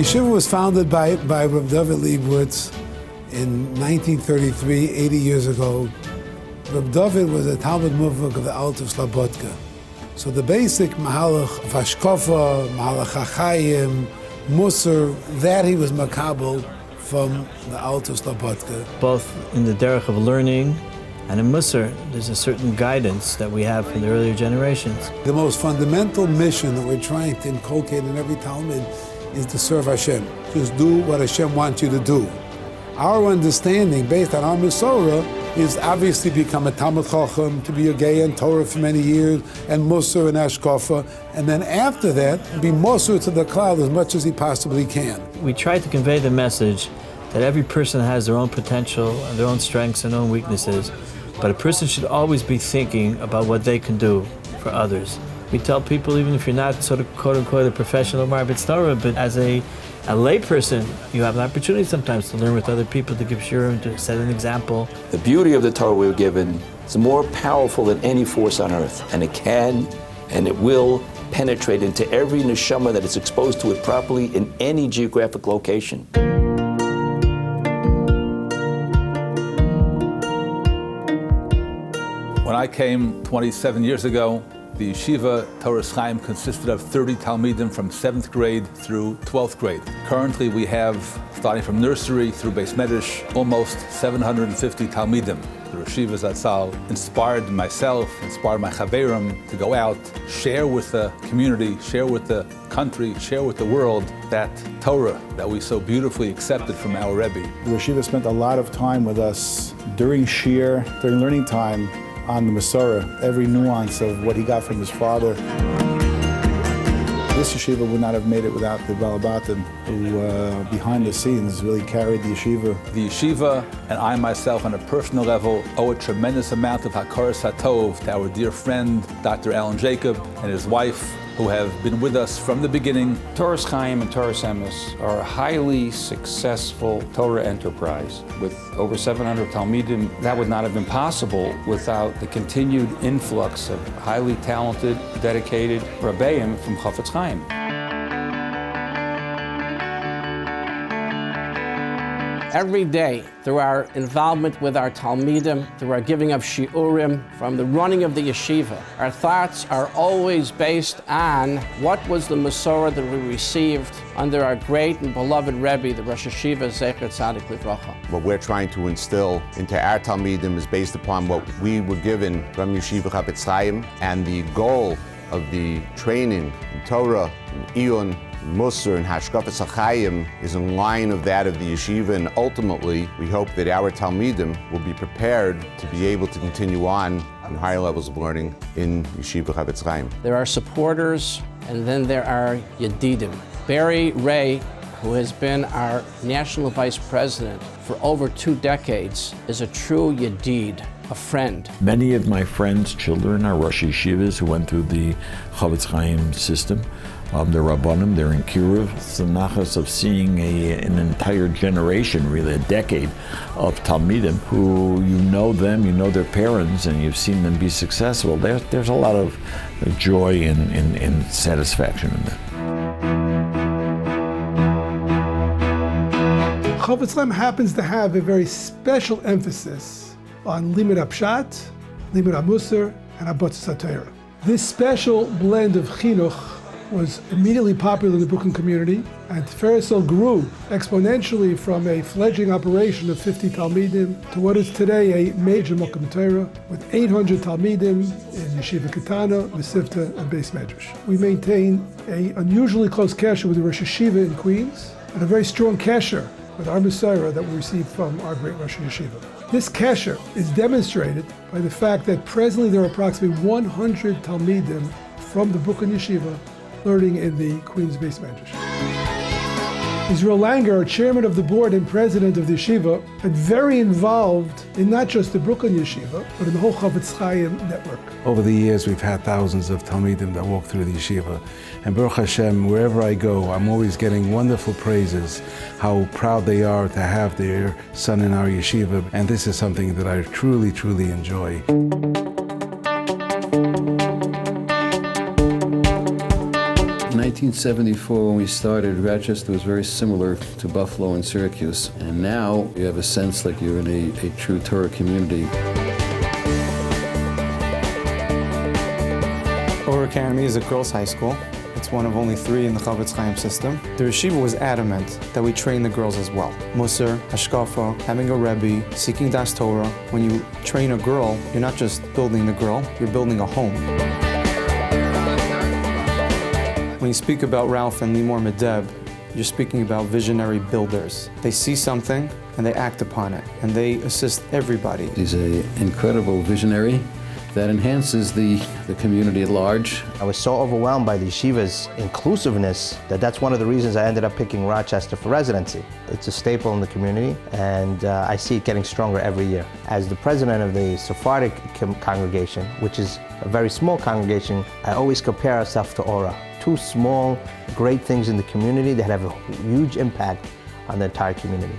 Yeshiva was founded by Rav David Leibowitz in 1933, 80 years ago. Rav David was a Talmud Muvak of the Alter Slobodka. So the basic Mahalach of Hashkafa, Mahalach HaChaim, Musar, that he was makabel from the Alter Slobodka. Both in the derech of learning and in Musar, there's a certain guidance that we have from the earlier generations. The most fundamental mission that we're trying to inculcate in every Talmud is to serve Hashem. Just do what Hashem wants you to do. Our understanding, based on our Masorah, is obviously become a Talmud Chacham, to be a gay and Torah for many years, and Musar and Ashkafa, and then after that, be Musar to the cloud as much as he possibly can. We try to convey the message that every person has their own potential, and their own strengths and own weaknesses, but a person should always be thinking about what they can do for others. We tell people, even if you're not sort of quote-unquote a professional Marbitz Torah, but as a lay person, you have an opportunity sometimes to learn with other people, to give shiurim, to set an example. The beauty of the Torah we were given is more powerful than any force on earth, and it can and it will penetrate into every neshama that is exposed to it properly in any geographic location. When I came 27 years ago, the Yeshiva Chofetz Chaim consisted of 30 Talmidim from 7th grade through 12th grade. Currently we have, starting from nursery through Beis Medrash, almost 750 Talmidim. The Yeshiva Zatzal inspired myself, inspired my Chaverim to go out, share with the community, share with the country, share with the world that Torah that we so beautifully accepted from our Rebbe. The Yeshiva spent a lot of time with us during Shir, during learning time, on the Masorah, every nuance of what he got from his father. This yeshiva would not have made it without the Balabatim, who behind the scenes really carried the yeshiva. The yeshiva and I myself on a personal level owe a tremendous amount of Hakaras HaTov to our dear friend, Dr. Alan Jacob, and his wife, who have been with us from the beginning. Chofetz Chaim and Torah Emes are a highly successful Torah enterprise. With over 700 Talmidim, that would not have been possible without the continued influx of highly talented, dedicated Rabbeim from Chofetz Chaim. Every day, through our involvement with our Talmidim, through our giving of shiurim, from the running of the yeshiva, our thoughts are always based on what was the Masorah that we received under our great and beloved Rebbe, the Rosh Yeshiva Zecher Tzadik Livracha. What we're trying to instill into our Talmidim is based upon what we were given from Yeshiva Chofetz Chaim, and the goal of the training in Torah, in Iyun, Musar and Hashkafas HaChaim is in line of that of the yeshiva, and ultimately we hope that our Talmidim will be prepared to be able to continue on higher levels of learning in Yeshiva Chofetz Chaim. There are supporters, and then there are Yedidim. Barry Ray, who has been our National Vice President for over 2 decades, is a true Yedid, a friend. Many of my friends' children are Rosh Yeshivas who went through the Chofetz Chaim system. They're Rabbanim, they're in Kiruv. It's the nachas of seeing an entire generation, really a decade of Talmidim, who you know them, you know their parents, and you've seen them be successful. There's a lot of joy and satisfaction in that. Chofetz Chaim happens to have a very special emphasis on Limud HaPshat, Limud HaMusar, and Abotzas HaTorah. This special blend of chinuch was immediately popular in the Brooklyn community, and Tiferes grew exponentially from a fledgling operation of 50 Talmidim to what is today a major Mokum Torah with 800 Talmidim in Yeshiva Ketana, Mesivta, and Beis Medrash. We maintain an unusually close kesher with the Rosh Yeshiva in Queens, and a very strong kesher with our Masorah that we received from our great Rosh Yeshiva. This kesher is demonstrated by the fact that presently there are approximately 100 Talmidim from the Brooklyn Yeshiva learning in the Queens Beis Medrash. Israel Langer, our chairman of the board and president of the yeshiva, and very involved in not just the Brooklyn Yeshiva, but in the whole Chofetz Chaim network. Over the years, we've had thousands of Talmidim that walk through the yeshiva. And Baruch Hashem, wherever I go, I'm always getting wonderful praises, how proud they are to have their son in our yeshiva. And this is something that I truly, truly enjoy. In 1974, when we started, Rochester was very similar to Buffalo and Syracuse. And now you have a sense like you're in a true Torah community. Or Academy is a girls' high school. It's one of only 3 in the Chofetz Chaim system. The Yeshiva was adamant that we train the girls as well. Musar, Hashkafa, having a Rebbe, seeking Das Torah. When you train a girl, you're not just building the girl, you're building a home. When you speak about Ralph and Limor Medeb, you're speaking about visionary builders. They see something and they act upon it, and they assist everybody. He's an incredible visionary that enhances the community at large. I was so overwhelmed by the yeshiva's inclusiveness that's one of the reasons I ended up picking Rochester for residency. It's a staple in the community, and I see it getting stronger every year. As the president of the Sephardic congregation, which is a very small congregation, I always compare ourselves to Ora. 2 small, great things in the community that have a huge impact on the entire community.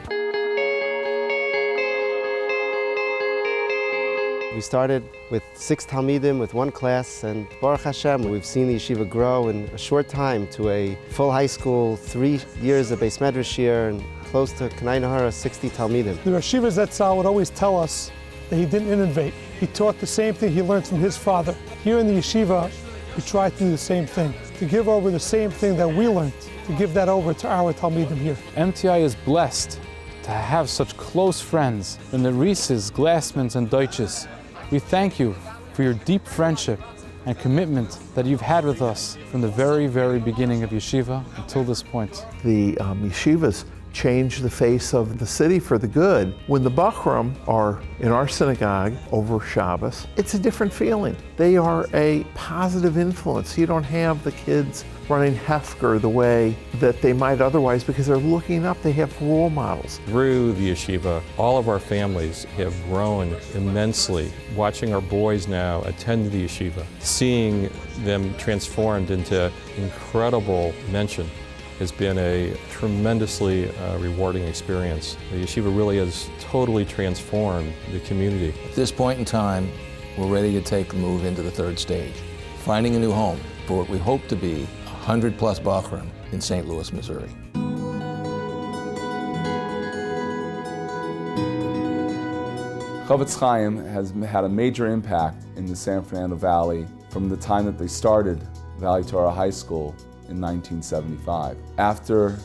We started with 6 Talmidim with 1 class, and Baruch Hashem, we've seen the yeshiva grow in a short time to a full high school, 3 years of Beis Medrash year, and close to Kanai Nahara, 60 Talmidim. The Yeshiva Zetzal would always tell us that he didn't innovate. He taught the same thing he learned from his father. Here in the yeshiva, we try to do the same thing, to give over the same thing that we learned, to give that over to our Talmidim here. MTI is blessed to have such close friends in the Reeses, Glassmans, and Deutsches. We thank you for your deep friendship and commitment that you've had with us from the very, very beginning of Yeshiva until this point. The yeshivas change the face of the city for the good. When the Bachram are in our synagogue over Shabbos, it's a different feeling. They are a positive influence. You don't have the kids running Hefker the way that they might otherwise because they're looking up, they have role models. Through the yeshiva, all of our families have grown immensely. Watching our boys now attend the yeshiva, seeing them transformed into incredible mention has been a tremendously rewarding experience. The yeshiva really has totally transformed the community. At this point in time, we're ready to take the move into the 3rd stage, finding a new home for what we hope to be 100+ Bachram in St. Louis, Missouri. Chofetz Chaim has had a major impact in the San Fernando Valley from the time that they started Valley Torah High School in 1975. After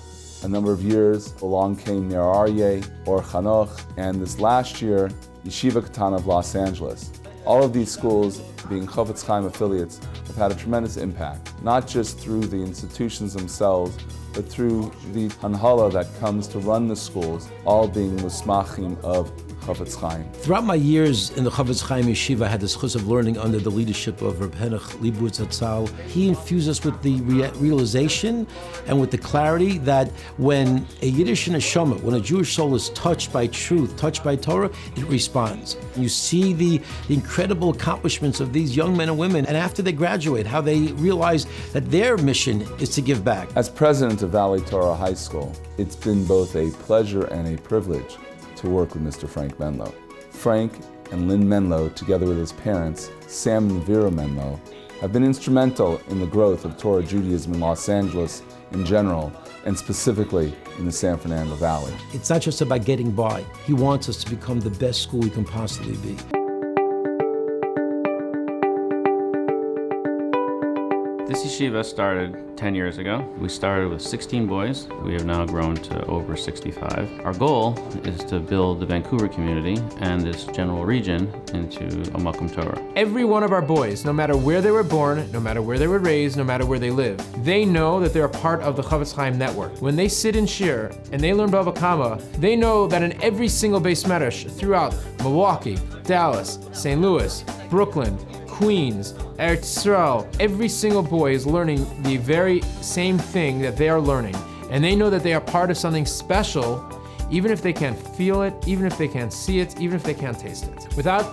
a number of years, along came Ner Aryeh, Or Chanoch, and this last year, Yeshiva Katan of Los Angeles. All of these schools, being Chofetz Chaim affiliates, have had a tremendous impact, not just through the institutions themselves, but through the hanhala that comes to run the schools, all being musmachim of Chofetz Chaim. Throughout my years in the Chofetz Chaim Yeshiva, I had the chus of learning under the leadership of Reb Henoch Leibowitz Zatzal. He infused us with the realization and with the clarity that when a Yiddish neshama, when a Jewish soul is touched by truth, touched by Torah, it responds. You see the incredible accomplishments of these young men and women, and after they graduate, how they realize that their mission is to give back. As president of Valley Torah High School, it's been both a pleasure and a privilege to work with Mr. Frank Menlo. Frank and Lynn Menlo, together with his parents, Sam and Vera Menlo, have been instrumental in the growth of Torah Judaism in Los Angeles in general, and specifically in the San Fernando Valley. It's not just about getting by. He wants us to become the best school we can possibly be. This yeshiva started 10 years ago. We started with 16 boys. We have now grown to over 65. Our goal is to build the Vancouver community and this general region into a Makom Torah. Every one of our boys, no matter where they were born, no matter where they were raised, no matter where they live, they know that they're a part of the Chofetz Chaim network. When they sit in Shir and they learn Bava Kama, they know that in every single Beis Medrash throughout Milwaukee, Dallas, St. Louis, Brooklyn, Queens, Eretz Yisrael, every single boy is learning the very same thing that they are learning. And they know that they are part of something special, even if they can't feel it, even if they can't see it, even if they can't taste it. Without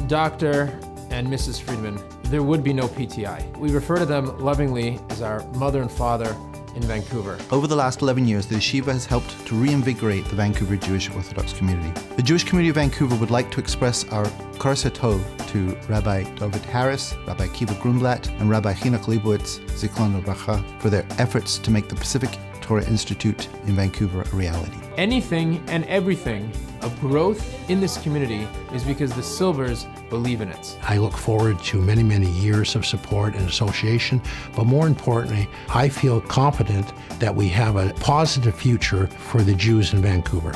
Dr. and Mrs. Friedman, there would be no PTI. We refer to them lovingly as our mother and father, in Vancouver. Over the last 11 years, the Yeshiva has helped to reinvigorate the Vancouver Jewish Orthodox community. The Jewish community of Vancouver would like to express our Korsa Tov to Rabbi David Harris, Rabbi Kiva Grumblatt, and Rabbi Chinuch Leibowitz, Zichron Bracha, for their efforts to make the Pacific Torah Institute in Vancouver a reality. Anything and everything of growth in this community is because the Silvers believe in it. I look forward to many, many years of support and association, but more importantly, I feel confident that we have a positive future for the Jews in Vancouver.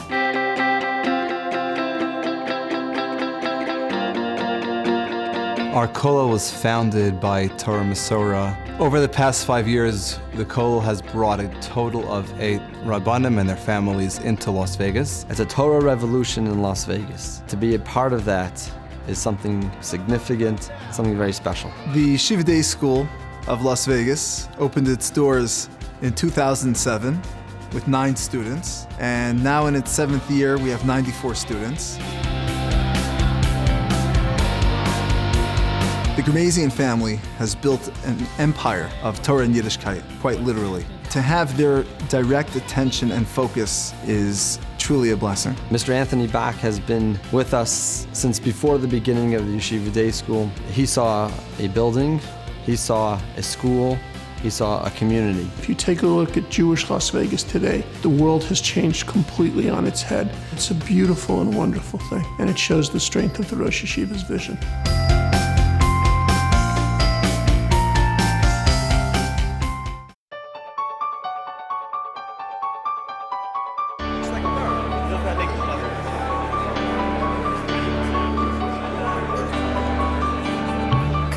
Our kollel was founded by Torah Masorah. Over the past 5 years, the kollel has brought a total of 8 Rabbanim and their families into Las Vegas. It's a Torah revolution in Las Vegas. To be a part of that is something significant, something very special. The Yeshiva Day School of Las Vegas opened its doors in 2007 with 9 students, and now in its 7th year, we have 94 students. The Gurmezian family has built an empire of Torah and Yiddishkeit, quite literally. To have their direct attention and focus is truly a blessing. Mr. Anthony Bach has been with us since before the beginning of the Yeshiva Day School. He saw a building, he saw a school, he saw a community. If you take a look at Jewish Las Vegas today, the world has changed completely on its head. It's a beautiful and wonderful thing, and it shows the strength of the Rosh Yeshiva's vision.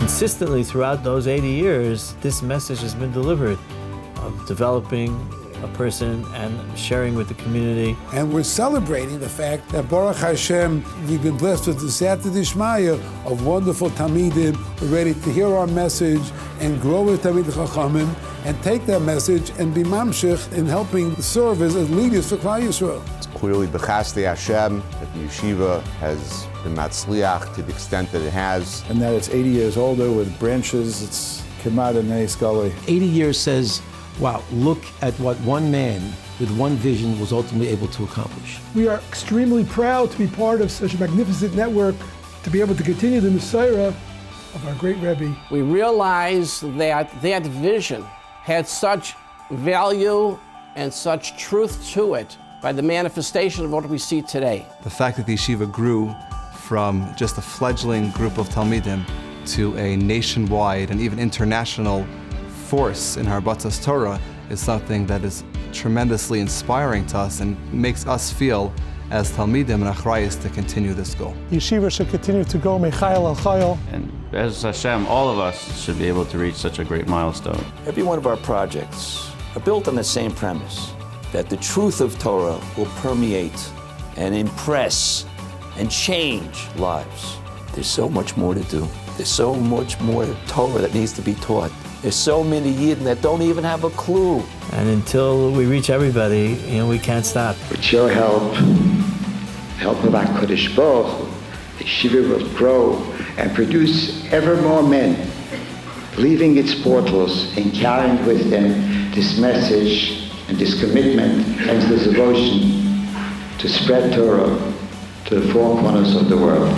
Consistently throughout those 80 years, this message has been delivered of developing a person and sharing with the community. And we're celebrating the fact that Baruch Hashem, we've been blessed with the Siyata Dishmaya of wonderful Talmidim who are ready to hear our message and grow with Talmid Chachamim and take that message and be mamshich in helping serve as leaders for Klal Yisrael. It's clearly B'chastei Hashem that the yeshiva has been matzliach to the extent that it has. And that it's 80 years older with branches, it's Kemat and Scully. 80 years says, wow, look at what one man with one vision was ultimately able to accomplish. We are extremely proud to be part of such a magnificent network, to be able to continue the Messiah of our great Rebbe. We realize that that vision had such value and such truth to it by the manifestation of what we see today. The fact that the yeshiva grew from just a fledgling group of Talmidim to a nationwide and even international force in Harbatzas Torah is something that is tremendously inspiring to us and makes us feel as Talmidim and Achrayas to continue this goal. Yeshiva should continue to go Mechayel al Chayel. And as Hashem, all of us should be able to reach such a great milestone. Every one of our projects are built on the same premise, that the truth of Torah will permeate and impress and change lives. There's so much more to do. There's so much more Torah that needs to be taught. There's so many Yidden that don't even have a clue. And until we reach everybody, we can't stop. With your help of HaKadosh Baruch Hu, the Yeshiva will grow and produce ever more men, leaving its portals and carrying with them this message and this commitment and this devotion to spread Torah to the four corners of the world.